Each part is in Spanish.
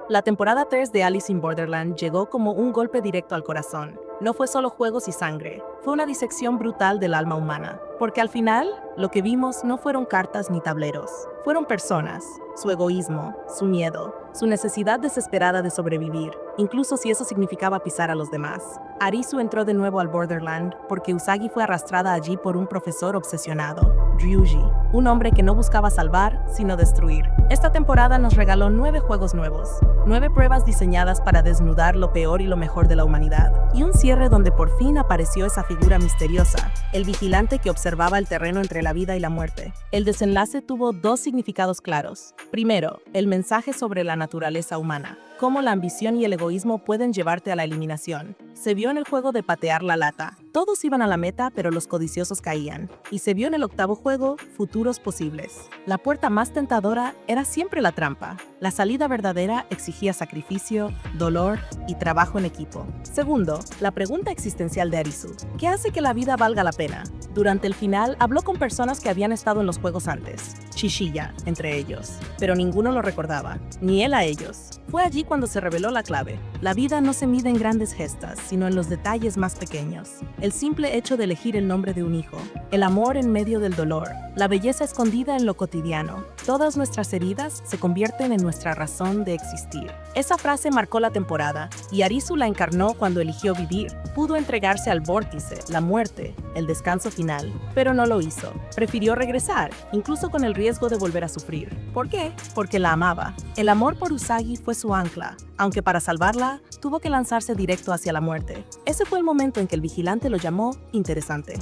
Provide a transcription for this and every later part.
La temporada 3 de Alice in Borderland llegó como un golpe directo al corazón. No fue solo juegos y sangre, fue una disección brutal del alma humana. Porque al final, lo que vimos no fueron cartas ni tableros, fueron personas, su egoísmo, su miedo, su necesidad desesperada de sobrevivir, incluso si eso significaba pisar a los demás. Arisu entró de nuevo al Borderland porque Usagi fue arrastrada allí por un profesor obsesionado, Ryuji, un hombre que no buscaba salvar, sino destruir. Esta temporada nos regaló 9 juegos nuevos, 9 pruebas diseñadas para desnudar lo peor y lo mejor de la humanidad, y un cierre donde por fin apareció esa figura misteriosa, el vigilante que observaba el terreno entre la vida y la muerte. El desenlace tuvo 2 significados claros. Primero, el mensaje sobre la naturaleza humana, cómo la ambición y el egoísmo pueden llevarte a la eliminación. Se vio en el juego de patear la lata. Todos iban a la meta, pero los codiciosos caían. Y se vio en el octavo juego, futuros posibles. La puerta más tentadora era siempre la trampa. La salida verdadera exigía sacrificio, dolor y trabajo en equipo. Segundo, la pregunta existencial de Arisu. ¿Qué hace que la vida valga la pena? Durante el final, habló con personas que habían estado en los juegos antes. Chishiya, entre ellos. Pero ninguno lo recordaba, ni él a ellos. Fue allí cuando se reveló la clave. La vida no se mide en grandes gestas, sino en los detalles más pequeños. El simple hecho de elegir el nombre de un hijo, el amor en medio del dolor, la belleza escondida en lo cotidiano. Todas nuestras heridas se convierten en nuestra razón de existir. Esa frase marcó la temporada, y Arisu la encarnó cuando eligió vivir. Pudo entregarse al vórtice, la muerte, el descanso final, pero no lo hizo. Prefirió regresar, incluso con el riesgo de volver a sufrir. ¿Por qué? Porque la amaba. El amor por Usagi fue su ancla, aunque para salvarla, tuvo que lanzarse directo hacia la muerte. Ese fue el momento en que el vigilante lo llamó interesante.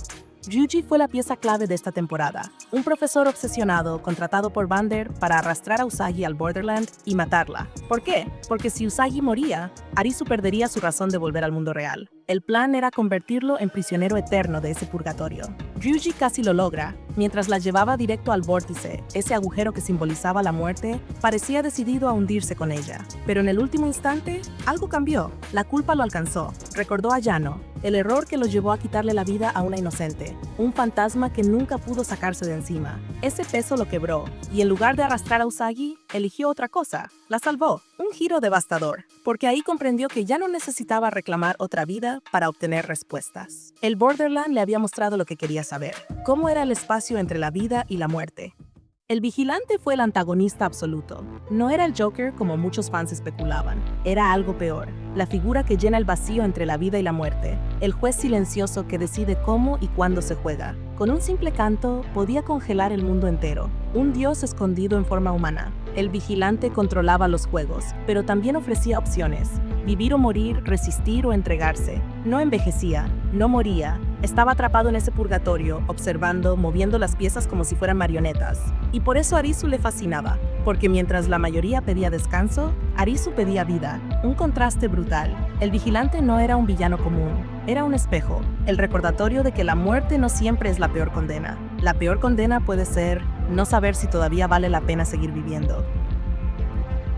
Ryuji fue la pieza clave de esta temporada, un profesor obsesionado contratado por Vander para arrastrar a Usagi al Borderland y matarla. ¿Por qué? Porque si Usagi moría, Arisu perdería su razón de volver al mundo real. El plan era convertirlo en prisionero eterno de ese purgatorio. Ryuji casi lo logra. Mientras la llevaba directo al vórtice, ese agujero que simbolizaba la muerte, parecía decidido a hundirse con ella. Pero en el último instante, algo cambió. La culpa lo alcanzó. Recordó a Yano, el error que lo llevó a quitarle la vida a una inocente, un fantasma que nunca pudo sacarse de encima. Ese peso lo quebró, y en lugar de arrastrar a Usagi, eligió otra cosa. La salvó. Un giro devastador, porque ahí comprendió que ya no necesitaba reclamar otra vida para obtener respuestas. El Borderland le había mostrado lo que quería saber, cómo era el espacio entre la vida y la muerte. El vigilante fue el antagonista absoluto. No era el Joker como muchos fans especulaban. Era algo peor. La figura que llena el vacío entre la vida y la muerte. El juez silencioso que decide cómo y cuándo se juega. Con un simple canto, podía congelar el mundo entero. Un dios escondido en forma humana. El vigilante controlaba los juegos, pero también ofrecía opciones. Vivir o morir, resistir o entregarse. No envejecía, no moría. Estaba atrapado en ese purgatorio, observando, moviendo las piezas como si fueran marionetas. Y por eso Arisu le fascinaba, porque mientras la mayoría pedía descanso, Arisu pedía vida. Un contraste brutal. El vigilante no era un villano común, era un espejo, el recordatorio de que la muerte no siempre es la peor condena. La peor condena puede ser no saber si todavía vale la pena seguir viviendo.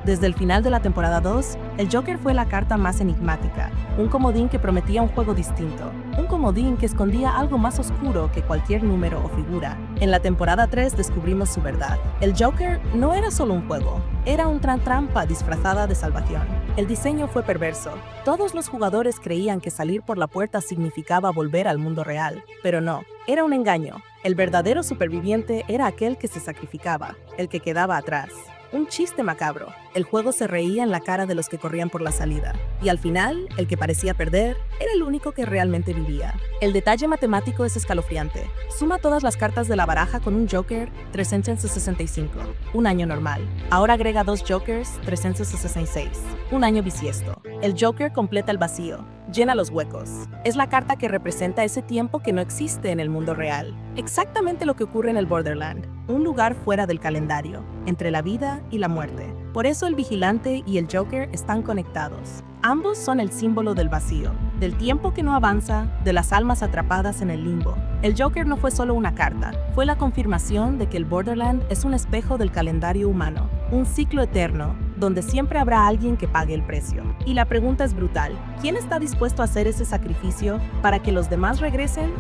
Desde el final de la temporada 2, el Joker fue la carta más enigmática, un comodín que prometía un juego distinto, un comodín que escondía algo más oscuro que cualquier número o figura. En la temporada 3 descubrimos su verdad. El Joker no era solo un juego, era una trampa disfrazada de salvación. El diseño fue perverso. Todos los jugadores creían que salir por la puerta significaba volver al mundo real, pero no, era un engaño. El verdadero superviviente era aquel que se sacrificaba, el que quedaba atrás. Un chiste macabro. El juego se reía en la cara de los que corrían por la salida. Y al final, el que parecía perder era el único que realmente vivía. El detalle matemático es escalofriante. Suma todas las cartas de la baraja con un Joker 365, un año normal. Ahora agrega 2 Jokers 366, un año bisiesto. El Joker completa el vacío, llena los huecos. Es la carta que representa ese tiempo que no existe en el mundo real. Exactamente lo que ocurre en el Borderland, un lugar fuera del calendario, entre la vida y la muerte. Por eso el vigilante y el Joker están conectados. Ambos son el símbolo del vacío, del tiempo que no avanza, de las almas atrapadas en el limbo. El Joker no fue solo una carta, fue la confirmación de que el Borderland es un espejo del calendario humano, un ciclo eterno, donde siempre habrá alguien que pague el precio. Y la pregunta es brutal: ¿quién está dispuesto a hacer ese sacrificio para que los demás regresen?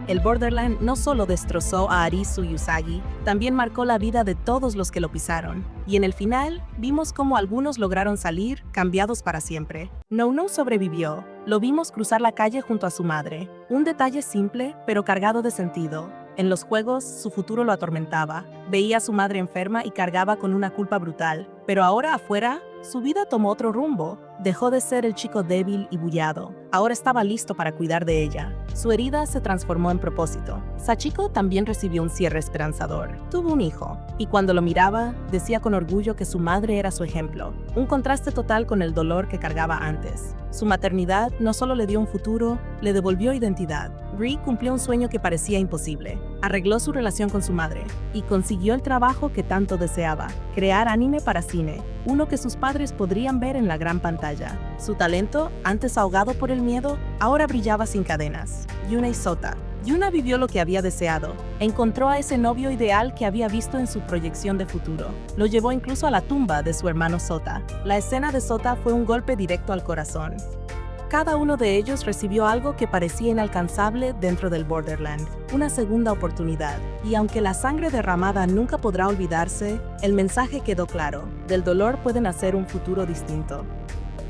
El Borderland no solo destrozó a Arisu y Usagi, también marcó la vida de todos los que lo pisaron. y en el final vimos cómo algunos lograron salir cambiados para siempre. No sobrevivió. Lo vimos cruzar la calle junto a su madre. Un detalle simple, pero cargado de sentido. En los juegos, su futuro lo atormentaba. Veía a su madre enferma y cargaba con una culpa brutal. Pero ahora afuera, su vida tomó otro rumbo. Dejó de ser el chico débil y bullado. Ahora estaba listo para cuidar de ella. Su herida se transformó en propósito. Sachiko también recibió un cierre esperanzador. Tuvo un hijo, y cuando lo miraba, decía con orgullo que su madre era su ejemplo. Un contraste total con el dolor que cargaba antes. Su maternidad no solo le dio un futuro, le devolvió identidad. Ri cumplió un sueño que parecía imposible. Arregló su relación con su madre y consiguió el trabajo que tanto deseaba, crear anime para cine, uno que sus padres podrían ver en la gran pantalla. Su talento, antes ahogado por el miedo, ahora brillaba sin cadenas. Yuna y Sota. Yuna vivió lo que había deseado. Encontró a ese novio ideal que había visto en su proyección de futuro. Lo llevó incluso a la tumba de su hermano Sota. La escena de Sota fue un golpe directo al corazón. Cada uno de ellos recibió algo que parecía inalcanzable dentro del Borderland, una segunda oportunidad. Y aunque la sangre derramada nunca podrá olvidarse, el mensaje quedó claro: del dolor puede nacer un futuro distinto.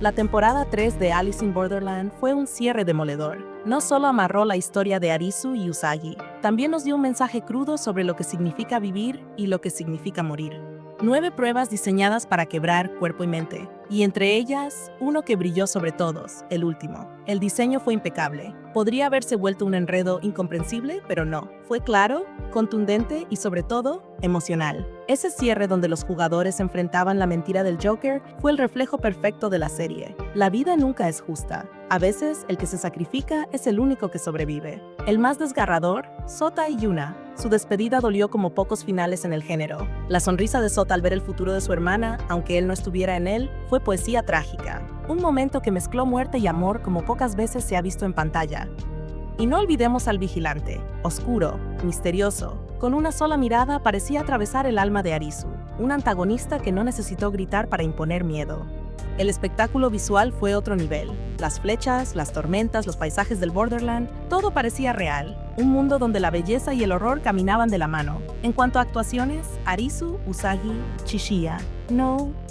La temporada 3 de Alice in Borderland fue un cierre demoledor. No solo amarró la historia de Arisu y Usagi, también nos dio un mensaje crudo sobre lo que significa vivir y lo que significa morir. 9 pruebas diseñadas para quebrar cuerpo y mente, y entre ellas, uno que brilló sobre todos, el último. El diseño fue impecable. Podría haberse vuelto un enredo incomprensible, pero no. Fue claro, contundente y sobre todo, emocional. Ese cierre donde los jugadores enfrentaban la mentira del Joker fue el reflejo perfecto de la serie. La vida nunca es justa. A veces, el que se sacrifica es el único que sobrevive. El más desgarrador, Sota y Yuna. Su despedida dolió como pocos finales en el género. La sonrisa de Sota al ver el futuro de su hermana, aunque él no estuviera en él, fue poesía trágica. Un momento que mezcló muerte y amor como pocas veces se ha visto en pantalla. Y no olvidemos al vigilante, oscuro, misterioso. Con una sola mirada parecía atravesar el alma de Arisu, un antagonista que no necesitó gritar para imponer miedo. El espectáculo visual fue otro nivel. Las flechas, las tormentas, los paisajes del Borderland, todo parecía real. Un mundo donde la belleza y el horror caminaban de la mano. En cuanto a actuaciones, Arisu, Usagi, Chishiya,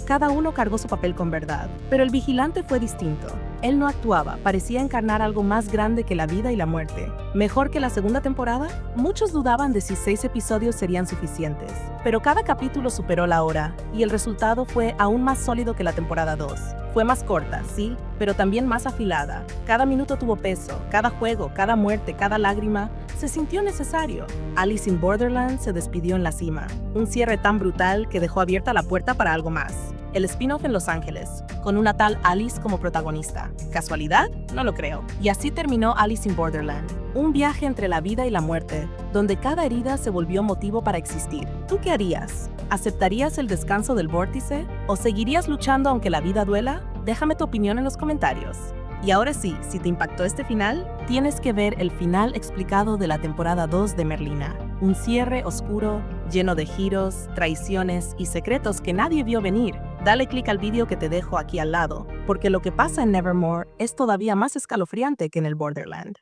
cada uno cargó su papel con verdad. Pero el vigilante fue distinto. Él no actuaba, parecía encarnar algo más grande que la vida y la muerte. ¿Mejor que la segunda temporada? Muchos dudaban de si 6 episodios serían suficientes. Pero cada capítulo superó la hora, y el resultado fue aún más sólido que la temporada 2. Fue más corta, sí, pero también más afilada. Cada minuto tuvo peso, cada juego, cada muerte, cada lágrima se sintió necesario. Alice in Borderland se despidió en la cima. Un cierre tan brutal que dejó abierta la puerta para algo más. El spin-off en Los Ángeles, con una tal Alice como protagonista. ¿Casualidad? No lo creo. Y así terminó Alice in Borderland. Un viaje entre la vida y la muerte, donde cada herida se volvió motivo para existir. ¿Tú qué harías? ¿Aceptarías el descanso del vórtice? ¿O seguirías luchando aunque la vida duela? Déjame tu opinión en los comentarios. Y ahora sí, si te impactó este final, tienes que ver el final explicado de la temporada 2 de Merlina. Un cierre oscuro, lleno de giros, traiciones y secretos que nadie vio venir. Dale clic al vídeo que te dejo aquí al lado, porque lo que pasa en Nevermore es todavía más escalofriante que en el Borderland.